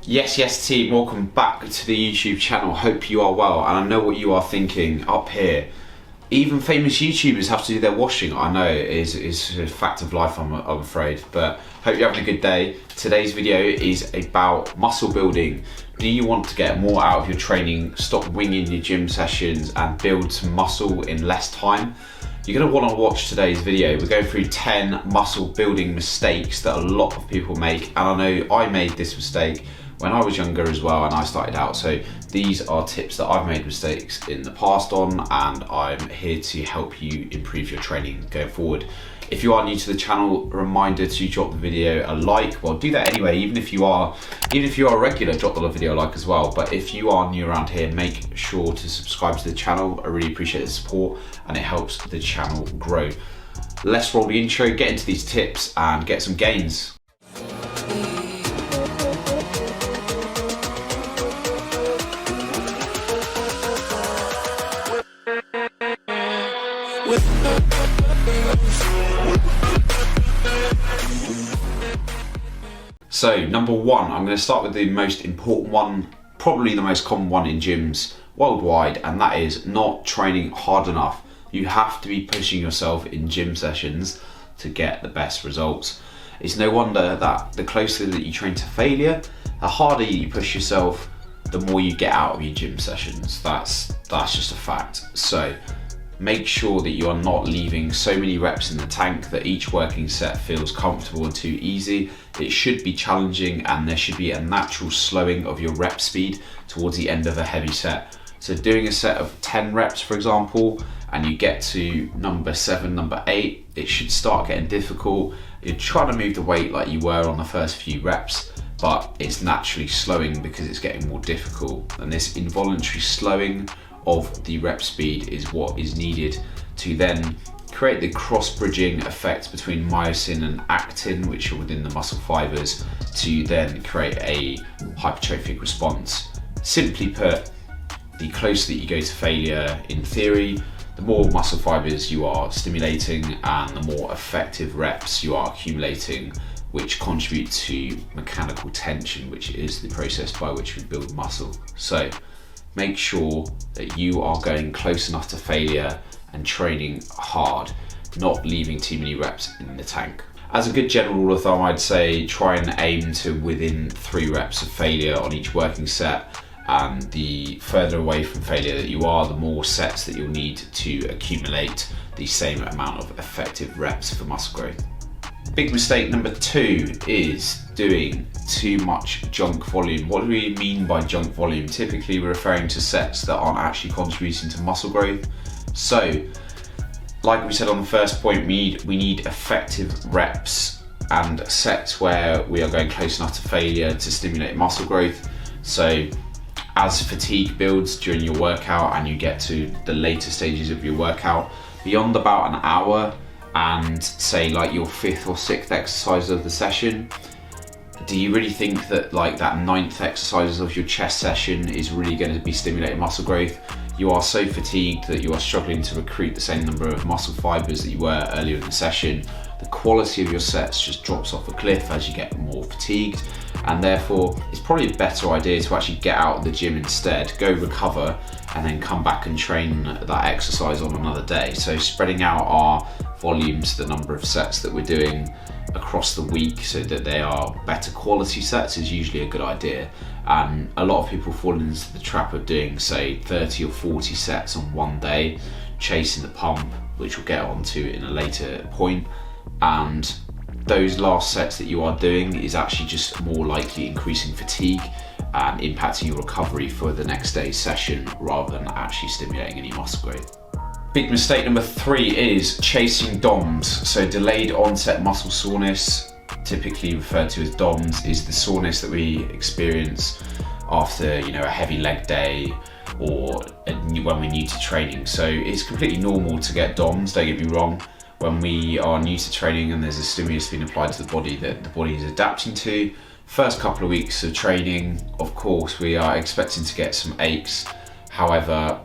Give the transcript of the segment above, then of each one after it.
Yes team, welcome back to the YouTube channel. Hope you are well, and I know what you are thinking up here. Even famous YouTubers have to do their washing. I know it is a fact of life, I'm afraid, but hope you're having a good day. Today's video is about muscle building. Do you want to get more out of your training, stop winging your gym sessions and build some muscle in less time? You're going to want to watch today's video. We're going through 10 muscle building mistakes that a lot of people make, and I know I made this mistake when I was younger as well and I started out. So these are tips that I've made mistakes in the past on, and I'm here to help you improve your training going forward. If you are new to the channel, a reminder to drop the video a like. Well, do that anyway, even if you are a regular, drop the video a like as well. But if you are new around here, make sure to subscribe to the channel. I really appreciate the support and it helps the channel grow. Let's roll the intro, get into these tips and get some gains. So number one, I'm going to start with the most important one, probably the most common one in gyms worldwide, and that is not training hard enough. You have to be pushing yourself in gym sessions to get the best results. It's no wonder that the closer that you train to failure, the harder you push yourself, the more you get out of your gym sessions. That's just a fact. So make sure that you are not leaving so many reps in the tank that each working set feels comfortable and too easy. It should be challenging, and there should be a natural slowing of your rep speed towards the end of a heavy set. So doing a set of 10 reps, for example, and you get to number 7, number 8, it should start getting difficult. You're trying to move the weight like you were on the first few reps, but it's naturally slowing because it's getting more difficult. And this involuntary slowing of the rep speed is what is needed to then create the cross-bridging effect between myosin and actin, which are within the muscle fibers, to then create a hypertrophic response. Simply put, the closer that you go to failure, in theory, the more muscle fibers you are stimulating and the more effective reps you are accumulating, which contribute to mechanical tension, which is the process by which we build muscle. So make sure that you are going close enough to failure and training hard, not leaving too many reps in the tank. As a good general rule of thumb, I'd say try and aim to within 3 reps of failure on each working set. And the further away from failure that you are, the more sets that you'll need to accumulate the same amount of effective reps for muscle growth. Big mistake number 2 is doing too much junk volume. What do we mean by junk volume? Typically we're referring to sets that aren't actually contributing to muscle growth. So like we said on the first point, we need effective reps and sets where we are going close enough to failure to stimulate muscle growth. So as fatigue builds during your workout and you get to the later stages of your workout, beyond about an hour and say like your 5th or 6th exercise of the session, do you really think that like that 9th exercise of your chest session is really going to be stimulating muscle growth? You are so fatigued that you are struggling to recruit the same number of muscle fibers that you were earlier in the session. The quality of your sets just drops off a cliff as you get more fatigued, and therefore it's probably a better idea to actually get out of the gym instead, go recover, and then come back and train that exercise on another day. So spreading out our volumes, the number of sets that we're doing across the week so that they are better quality sets is usually a good idea. And a lot of people fall into the trap of doing say 30 or 40 sets on one day, chasing the pump, which we'll get onto in a later point. And those last sets that you are doing is actually just more likely increasing fatigue and impacting your recovery for the next day's session rather than actually stimulating any muscle growth. Big mistake number 3 is chasing DOMS. So delayed onset muscle soreness, typically referred to as DOMS, is the soreness that we experience after a heavy leg day or when we're new to training. So it's completely normal to get DOMS, don't get me wrong. When we are new to training and there's a stimulus being applied to the body that the body is adapting to, first couple of weeks of training, of course, we are expecting to get some aches. However,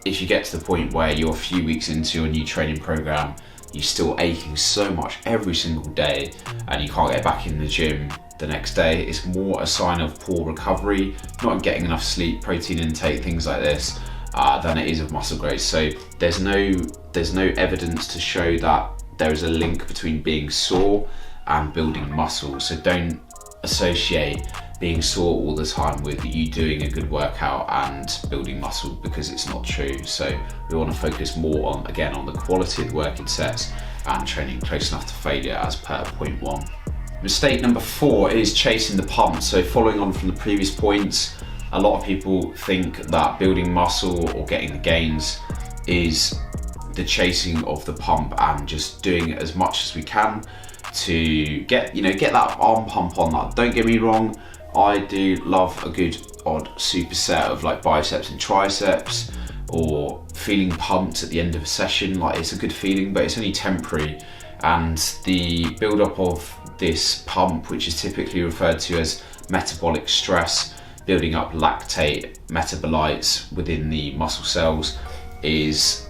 if you get to the point where you're a few weeks into your new training program, you're still aching so much every single day and you can't get back in the gym, the next day. It's more a sign of poor recovery, not getting enough sleep, protein intake, things like this, than it is of muscle growth. So there's no evidence to show that there is a link between being sore and building muscle. So don't associate being sore all the time with you doing a good workout and building muscle, because it's not true. So we want to focus more on, again, on the quality of the working sets and training close enough to failure as per point 1. Mistake number 4 is chasing the pump. So following on from the previous points, a lot of people think that building muscle or getting the gains is the chasing of the pump and just doing as much as we can to get that arm pump on. That, don't get me wrong, I do love a good odd superset of like biceps and triceps, or feeling pumped at the end of a session. Like, it's a good feeling, but it's only temporary, and the build up of this pump, which is typically referred to as metabolic stress, building up lactate metabolites within the muscle cells, is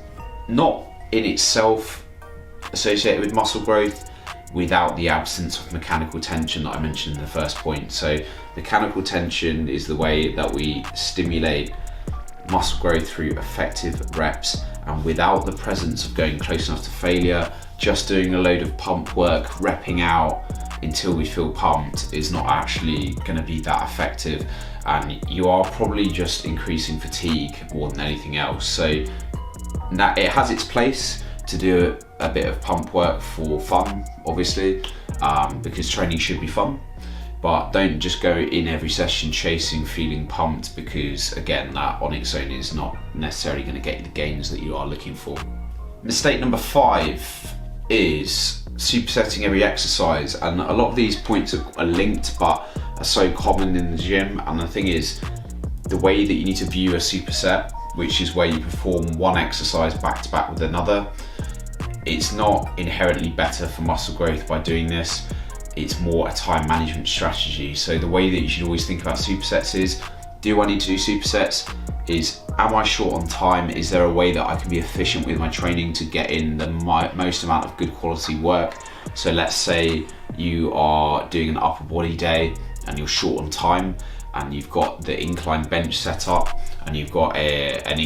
not in itself associated with muscle growth without the absence of mechanical tension that I mentioned in the first point. So mechanical tension is the way that we stimulate muscle growth through effective reps, and without the presence of going close enough to failure, just doing a load of pump work, repping out until we feel pumped, is not actually going to be that effective, and you are probably just increasing fatigue more than anything else. So now it has its place to do a bit of pump work for fun, obviously, because training should be fun, but don't just go in every session chasing feeling pumped, because again, that on its own is not necessarily going to get you the gains that you are looking for. Mistake number 5 is supersetting every exercise, and a lot of these points are linked but are so common in the gym. And the thing is, the way that you need to view a superset, which is where you perform one exercise back to back with another, it's not inherently better for muscle growth by doing this. It's more a time management strategy. So the way that you should always think about supersets is, do I need to do supersets? Am I short on time? Is there a way that I can be efficient with my training to get in the most amount of good quality work? So let's say you are doing an upper body day and you're short on time, and you've got the incline bench set up, and you've got an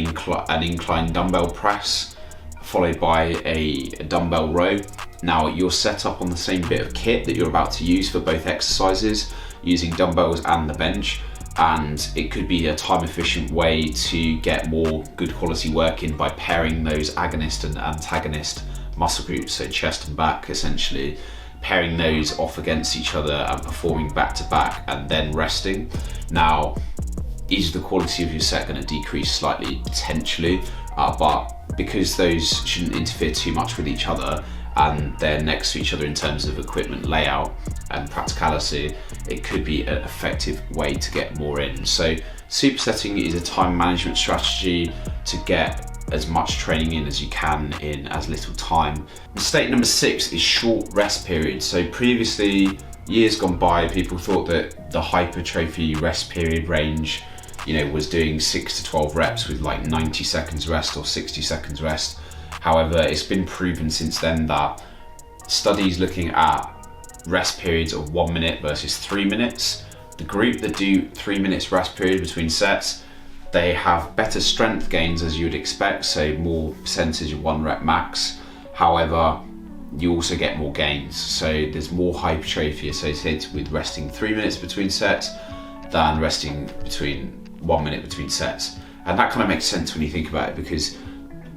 incline dumbbell press followed by a dumbbell row. Now you're set up on the same bit of kit that you're about to use for both exercises, using dumbbells and the bench, and it could be a time efficient way to get more good quality work in by pairing those agonist and antagonist muscle groups, so chest and back, essentially pairing those off against each other and performing back to back and then resting. Now, is the quality of your set going to decrease slightly? Potentially, but because those shouldn't interfere too much with each other and they're next to each other in terms of equipment layout and practicality, it could be an effective way to get more in. So supersetting is a time management strategy to get as much training in as you can in as little time. Mistake number 6 is short rest periods. So previously, years gone by, people thought that the hypertrophy rest period range, was doing 6 to 12 reps with like 90 seconds rest or 60 seconds rest. However, it's been proven since then that studies looking at rest periods of 1 minute versus 3 minutes, the group that do 3 minutes rest period between sets, they have better strength gains, as you would expect, so more percentage of 1 rep max. However, you also get more gains, so there's more hypertrophy associated with resting 3 minutes between sets than resting between 1 minute between sets. And that kind of makes sense when you think about it, because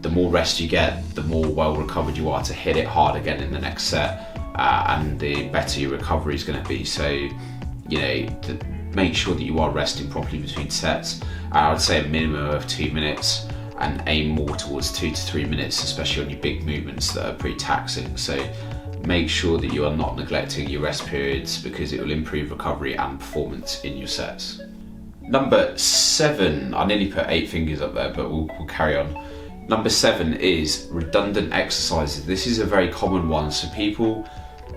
the more rest you get, the more well recovered you are to hit it hard again in the next set, and the better your recovery is going to be. So, to make sure that you are resting properly between sets. I would say a minimum of 2 minutes, and aim more towards 2 to 3 minutes, especially on your big movements that are pretty taxing. So make sure that you are not neglecting your rest periods, because it will improve recovery and performance in your sets. Number 7, I nearly put 8 fingers up there, but we'll carry on. Number 7 is redundant exercises. This is a very common one. So people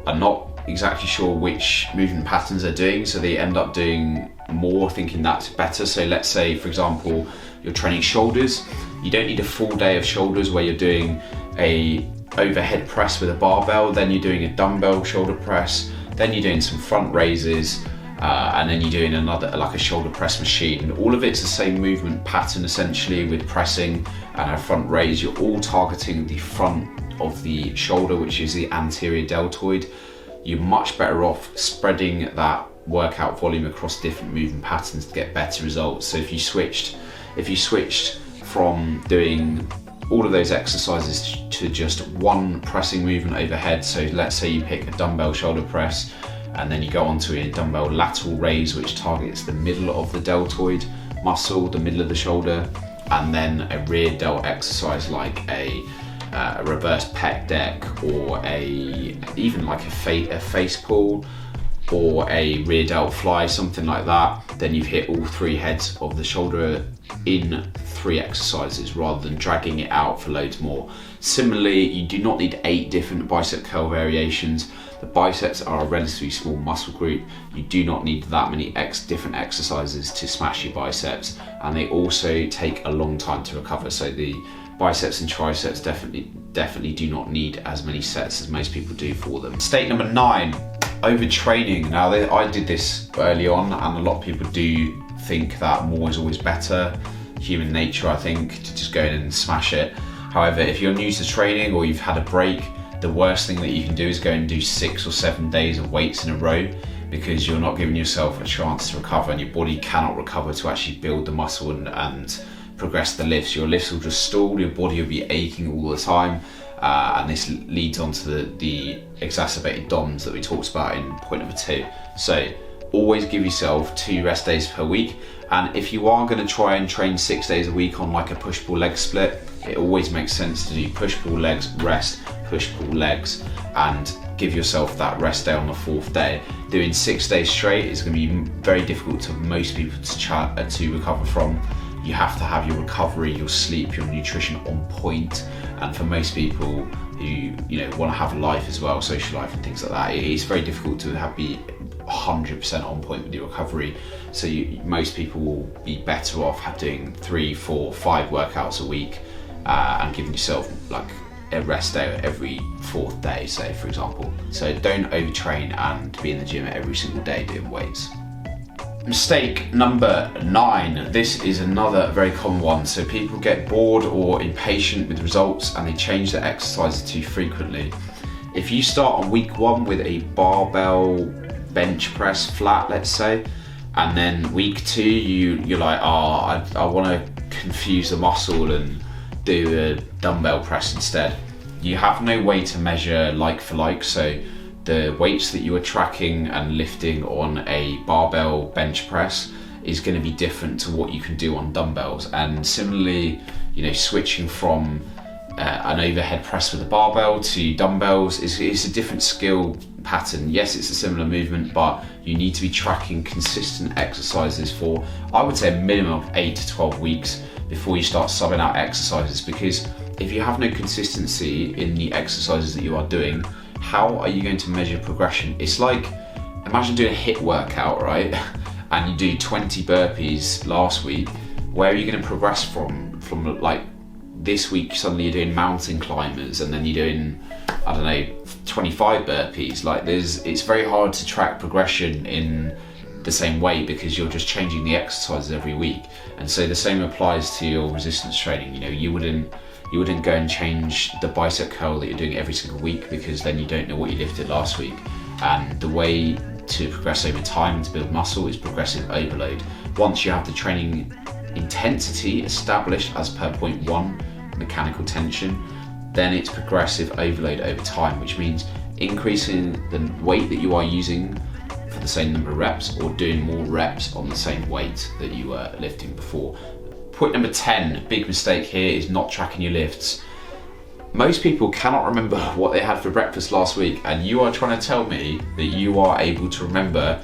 are not exactly sure which movement patterns they're doing, so they end up doing more thinking that's better. So let's say, for example, you're training shoulders. You don't need a full day of shoulders where you're doing a overhead press with a barbell, then you're doing a dumbbell shoulder press, then you're doing some front raises, and then you're doing another, like a shoulder press machine. All of it's the same movement pattern essentially, with pressing and a front raise. You're all targeting the front of the shoulder, which is the anterior deltoid. You're much better off spreading that workout volume across different movement patterns to get better results. So if you switched from doing all of those exercises to just one pressing movement overhead, so let's say you pick a dumbbell shoulder press, and then you go on to a dumbbell lateral raise, which targets the middle of the deltoid muscle, the middle of the shoulder, and then a rear delt exercise like a reverse pec deck, or even like a face pull, or a rear delt fly, something like that. Then you've hit all three heads of the shoulder in 3 exercises, rather than dragging it out for loads more. Similarly, you do not need 8 different bicep curl variations. The biceps are a relatively small muscle group. You do not need that many different exercises to smash your biceps, and they also take a long time to recover. So the biceps and triceps definitely do not need as many sets as most people do for them. Mistake number 9, overtraining. Now, I did this early on, and a lot of people do think that more is always better. Human nature, I think, to just go in and smash it. However, if you're new to training or you've had a break, the worst thing that you can do is go and do 6 or 7 days of weights in a row, because you're not giving yourself a chance to recover, and your body cannot recover to actually build the muscle and progress the lifts. Your lifts will just stall, your body will be aching all the time, and this leads on to the exacerbated DOMs that we talked about in point number 2. So always give yourself 2 rest days per week, and if you are going to try and train 6 days a week on like a push-pull leg split, it always makes sense to do push-pull legs, rest, push-pull legs, and give yourself that rest day on the 4th day. Doing 6 days straight is going to be very difficult to most people to recover from. You have to have your recovery, your sleep, your nutrition on point, and for most people who want to have a life as well, social life and things like that, it's very difficult to be 100% on point with your recovery. So most people will be better off doing 3, 4, 5 workouts a week, and giving yourself like a rest day every 4th day, say, for example. So don't overtrain and be in the gym every single day doing weights. Mistake number 9. This is another very common one. So people get bored or impatient with results, and they change their exercises too frequently. If you start on week 1 with a barbell bench press flat, let's say, and then week 2 you're like, I want to confuse the muscle and do a dumbbell press instead. You have no way to measure like for like, so the weights that you are tracking and lifting on a barbell bench press is going to be different to what you can do on dumbbells. And similarly, switching from an overhead press with a barbell to dumbbells is a different skill pattern. Yes, it's a similar movement, but you need to be tracking consistent exercises for, I would say, a minimum of 8 to 12 weeks before you start subbing out exercises, because if you have no consistency in the exercises that you are doing, how are you going to measure progression? It's like, imagine doing a HIIT workout, right? And you do 20 burpees last week. Where are you going to progress from like this week? Suddenly you're doing mountain climbers, and then you're doing, 25 burpees. Like it's very hard to track progression in the same way, because you're just changing the exercises every week. And so the same applies to your resistance training. You wouldn't go and change the bicep curl that you're doing every single week, because then you don't know what you lifted last week. And the way to progress over time and to build muscle is progressive overload. Once you have the training intensity established as per point 1, mechanical tension, then it's progressive overload over time, which means increasing the weight that you are using for the same number of reps, or doing more reps on the same weight that you were lifting before. Point number 10, big mistake here, is not tracking your lifts. Most people cannot remember what they had for breakfast last week, and you are trying to tell me that you are able to remember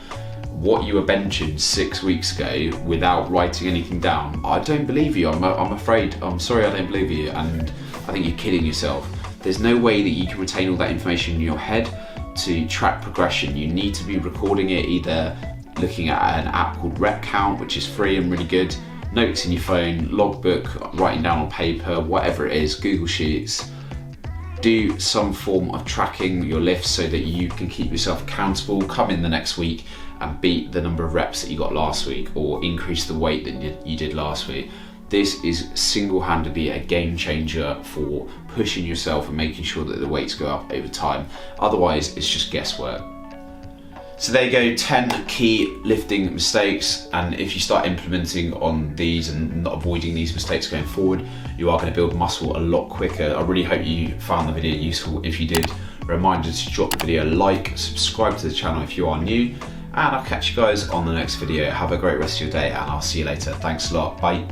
what you were benching 6 weeks ago without writing anything down. I don't believe you. I'm afraid. I'm sorry, I don't believe you, and I think you're kidding yourself. There's no way that you can retain all that information in your head to track progression. You need to be recording it, either looking at an app called Rep Count, which is free and really good, notes in your phone, logbook, writing down on paper, whatever it is, Google Sheets, Do some form of tracking your lifts so that you can keep yourself accountable. Come in the next week and beat the number of reps that you got last week, or increase the weight that you did last week. This is single-handedly a game changer for pushing yourself and making sure that the weights go up over time. Otherwise, it's just guesswork. So there you go, 10 key lifting mistakes, and if you start implementing on these and not avoiding these mistakes going forward, you are going to build muscle a lot quicker. I really hope you found the video useful. If you did, a reminder to drop the video a like, subscribe to the channel if you are new, and I'll catch you guys on the next video. Have a great rest of your day, and I'll see you later. Thanks a lot, bye.